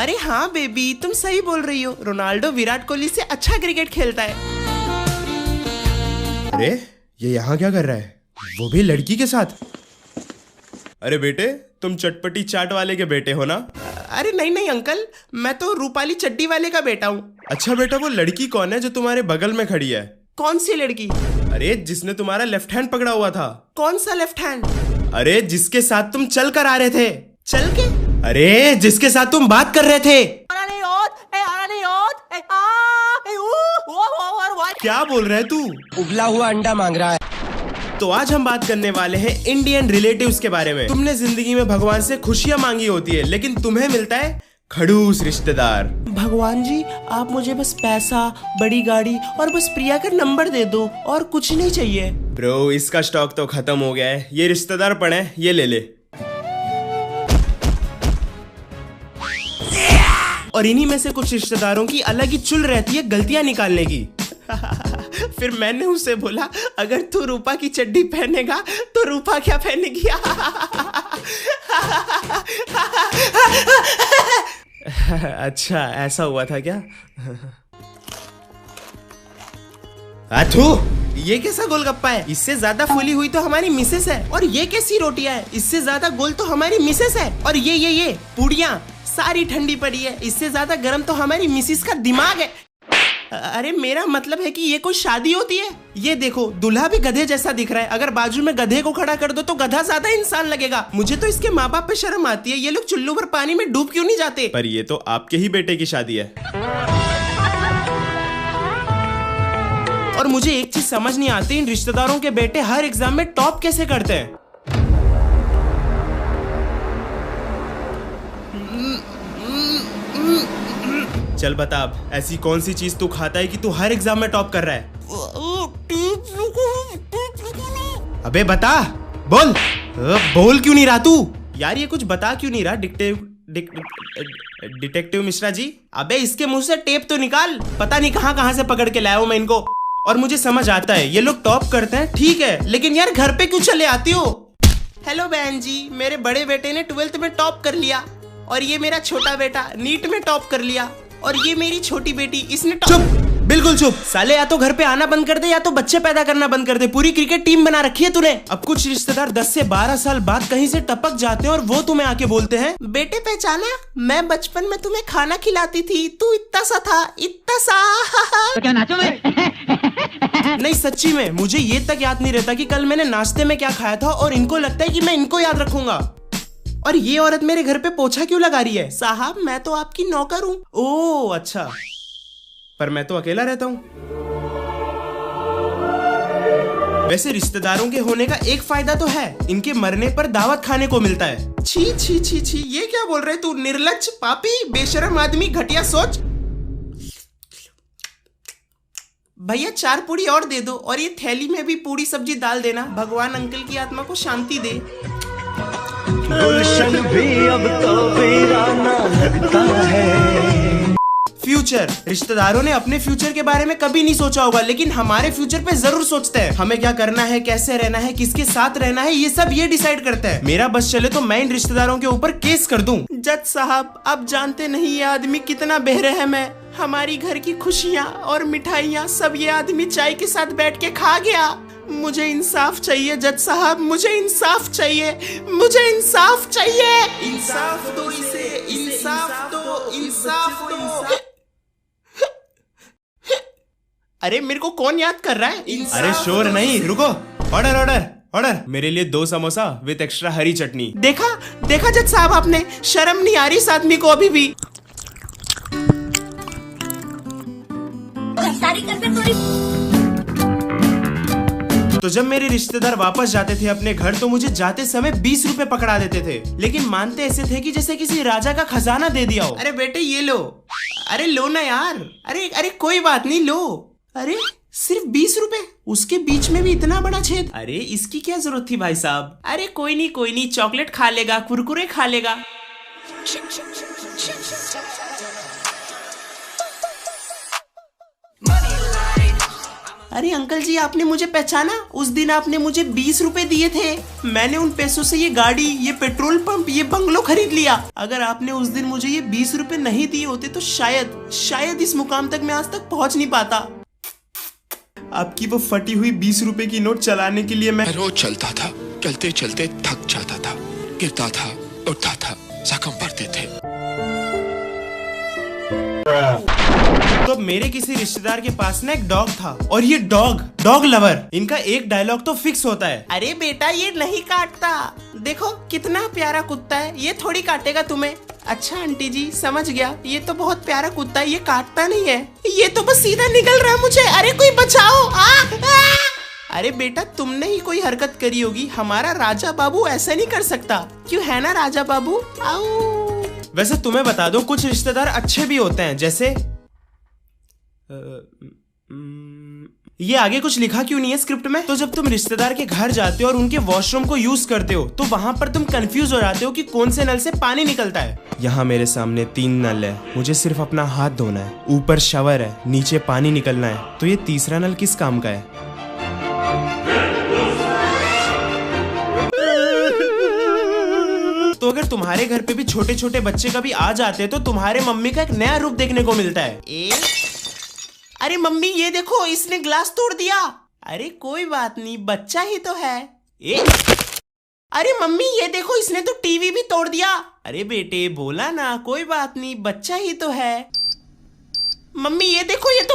अरे हाँ बेबी, तुम सही बोल रही हो। रोनाल्डो विराट कोहली से अच्छा क्रिकेट खेलता है। अरे ये यहाँ क्या कर रहा है, वो भी लड़की के साथ? अरे बेटे, तुम चटपटी चाट वाले के बेटे हो ना? अरे नहीं नहीं अंकल, मैं तो रूपाली चड्डी वाले का बेटा हूँ। अच्छा बेटा, वो लड़की कौन है जो तुम्हारे बगल में खड़ी है? कौन सी लड़की? अरे जिसने तुम्हारा लेफ्ट हैंड पकड़ा हुआ था। कौन सा लेफ्ट हैंड? अरे जिसके साथ तुम चल कर आ रहे थे। चल के? अरे जिसके साथ तुम बात कर रहे थे। क्या बोल रहे तू? उबला हुआ अंडा मांग रहा है। तो आज हम बात करने वाले हैं इंडियन रिलेटिव्स के बारे में। तुमने जिंदगी में भगवान से खुशियां मांगी होती है, लेकिन तुम्हें मिलता है खड़ूस रिश्तेदार। भगवान जी, आप मुझे बस पैसा, बड़ी गाड़ी और बस प्रिया का नंबर दे दो, और कुछ नहीं चाहिए। ब्रो, इसका स्टॉक तो खत्म हो गया है। ये रिश्तेदार पड़े, ये ले ले। और इन्हीं में से कुछ रिश्तेदारों की अलग ही चुल रहती है गलतियां निकालने की। फिर मैंने उसे बोला, अगर तू रूपा की चड्डी पहनेगा तो रूपा क्या पहनेगी? अच्छा ऐसा हुआ था क्या? अथू, ये कैसा गोलगप्पा है? इससे ज्यादा फूली हुई तो हमारी मिसेस है। और ये कैसी रोटियां है? इससे ज्यादा गोल तो हमारी मिसेस है। और ये पूड़ियां सारी ठंडी पड़ी है। इससे ज्यादा गर्म तो हमारी मिसेस का दिमाग है। अरे मेरा मतलब है कि ये कोई शादी होती है? ये देखो, दूल्हा भी गधे जैसा दिख रहा है। अगर बाजू में गधे को खड़ा कर दो तो गधा ज्यादा इंसान लगेगा। मुझे तो इसके माँ बाप पे शर्म आती है। ये लोग चुल्लू भर पानी में डूब क्यों नहीं जाते? पर ये तो आपके ही बेटे की शादी है। और मुझे एक चीज समझ नहीं आती, इन रिश्तेदारों के बेटे हर एग्जाम में टॉप कैसे करते हैं? चल बता, अब ऐसी कौन सी चीज तू खाता है कि तू हर एग्जाम में टॉप कर रहा है? अबे बता, बोल। बोल क्यों नहीं रहा तू? यार ये कुछ बता क्यों नहीं रहा? डिटेक्टिव मिश्रा जी, अबे इसके मुंह से टेप तो निकाल। पता नहीं कहां से पकड़ के लाया हूं मैं इनको। और मुझे समझ आता है, ये लोग टॉप करते हैं, ठीक है, लेकिन यार घर पे क्यों चले आती हो? हेलो बहन जी, मेरे बड़े बेटे ने 12th में टॉप कर लिया, और ये मेरा छोटा बेटा नीट में टॉप कर लिया, और ये मेरी छोटी बेटी, इसने चुप, बिल्कुल चुप। साले, या तो घर पे आना बंद कर दे या तो बच्चे पैदा करना बंद कर दे। पूरी क्रिकेट टीम बना रखी है तूने। अब कुछ रिश्तेदार 10 से 12 साल बाद कहीं से टपक जाते हैं और वो तुम्हें आके बोलते हैं, बेटे पहचाना, मैं बचपन में तुम्हें खाना खिलाती थी, तू इतना सा था, इतना सा। तो क्या नाचो मैं? नहीं सच्ची में, मुझे ये तक याद नहीं रहता कि कल मैंने नाश्ते में क्या खाया था, और इनको लगता है कि मैं इनको याद रखूंगा। और ये औरत मेरे घर पे पोछा क्यों लगा रही है? साहब, मैं तो आपकी नौकर हूँ। ओह अच्छा, पर मैं तो अकेला रहता हूँ। वैसे रिश्तेदारों के होने का एक फायदा तो है, इनके मरने पर दावत खाने को मिलता है। छी छी छी छी, ये क्या बोल रहे तू? निर्लज्ज, पापी, बेशरम आदमी, घटिया सोच। भैया 4 पूड़ी और दे दो, और ये थैली में भी पूड़ी सब्जी डाल देना। भगवान अंकल की आत्मा को शांति दे। गुलशन भी अब तो वीराना लगता है। फ्यूचर, रिश्तेदारों ने अपने फ्यूचर के बारे में कभी नहीं सोचा होगा, लेकिन हमारे फ्यूचर पे जरूर सोचते हैं। हमें क्या करना है, कैसे रहना है, किसके साथ रहना है, ये सब ये डिसाइड करते हैं। मेरा बस चले तो मैं इन रिश्तेदारों के ऊपर केस कर दूं। जज साहब, आप जानते नहीं ये आदमी कितना बेरहम है। हमारी घर की खुशियाँ और मिठाइयाँ सब ये आदमी चाय के साथ बैठ के खा गया। मुझे इंसाफ चाहिए जज साहब, मुझे इंसाफ चाहिए, मुझे इंसाफ चाहिए। इंसाफ दो इसे, इंसाफ दो, इंसाफ दो। अरे मेरे को कौन याद कर रहा है? अरे शोर नहीं, रुको। ऑर्डर ऑर्डर ऑर्डर, मेरे लिए 2 समोसा विद एक्स्ट्रा हरी चटनी। देखा देखा जज साहब, आपने शर्म नहीं आ रही इस आदमी को अभी भी? तो जब मेरे रिश्तेदार वापस जाते थे अपने घर, तो मुझे जाते समय 20 रुपए पकड़ा देते थे, लेकिन मानते ऐसे थे कि जैसे किसी राजा का खजाना दे दिया हो। अरे बेटे ये लो। अरे लो ना यार। अरे अरे कोई बात नहीं, लो। अरे सिर्फ 20 रुपए, उसके बीच में भी इतना बड़ा छेद। अरे इसकी क्या जरूरत थी भाई साहब? अरे कोई नहीं, चॉकलेट खा लेगा, कुरकुरे खा लेगा। अरे अंकल जी, आपने मुझे पहचाना? उस दिन आपने मुझे 20 रुपए दिए थे, मैंने उन पैसों से ये गाड़ी, ये पेट्रोल पंप, ये बंगलो खरीद लिया। अगर आपने उस दिन मुझे ये 20 रुपए नहीं दिए होते तो शायद इस मुकाम तक मैं आज तक पहुंच नहीं पाता। आपकी वो फटी हुई 20 रुपए की नोट चलाने के लिए मैं रोज चलता था, चलते चलते थक जाता था, गिरता था, उठता था, जख्म पड़ते थे। तो मेरे किसी रिश्तेदार के पास ना एक डॉग था, और ये डॉग लवर, इनका एक डायलॉग तो फिक्स होता है, अरे बेटा ये नहीं काटता, देखो कितना प्यारा कुत्ता है, ये थोड़ी काटेगा तुम्हें। अच्छा आंटी जी समझ गया, ये तो बहुत प्यारा कुत्ता है, ये काटता नहीं है, ये तो बस सीधा निकल रहा है मुझे, अरे कोई बचाओ। अरे बेटा तुमने ही कोई हरकत करी होगी, हमारा राजा बाबू ऐसा नहीं कर सकता, क्यों है ना राजा बाबू? आओ। वैसे तुम्हें बता दो, कुछ रिश्तेदार अच्छे भी होते हैं, जैसे ये आगे कुछ लिखा क्यों नहीं है स्क्रिप्ट में? तो जब तुम रिश्तेदार के घर जाते हो और उनके वॉशरूम को यूज करते हो तो वहां पर तुम कंफ्यूज हो जाते हो कि कौन से नल से पानी निकलता है। यहाँ मेरे सामने 3 नल है, मुझे सिर्फ अपना हाथ धोना है, ऊपर शावर है, नीचे पानी निकलना है, तो ये तीसरा नल किस काम का है? तो अगर तुम्हारे घर पे भी छोटे छोटे बच्चे कभी आ जाते हैं तो तुम्हारे मम्मी का एक नया रूप देखने को मिलता है। अरे मम्मी ये देखो, इसने ग्लास तोड़ दिया। अरे कोई बात नहीं, बच्चा ही तो है। अरे मम्मी ये देखो, इसने तो टीवी भी तोड़ दिया। अरे बेटे बोला ना, कोई बात नहीं, बच्चा ही तो है। मम्मी ये देखो, ये तो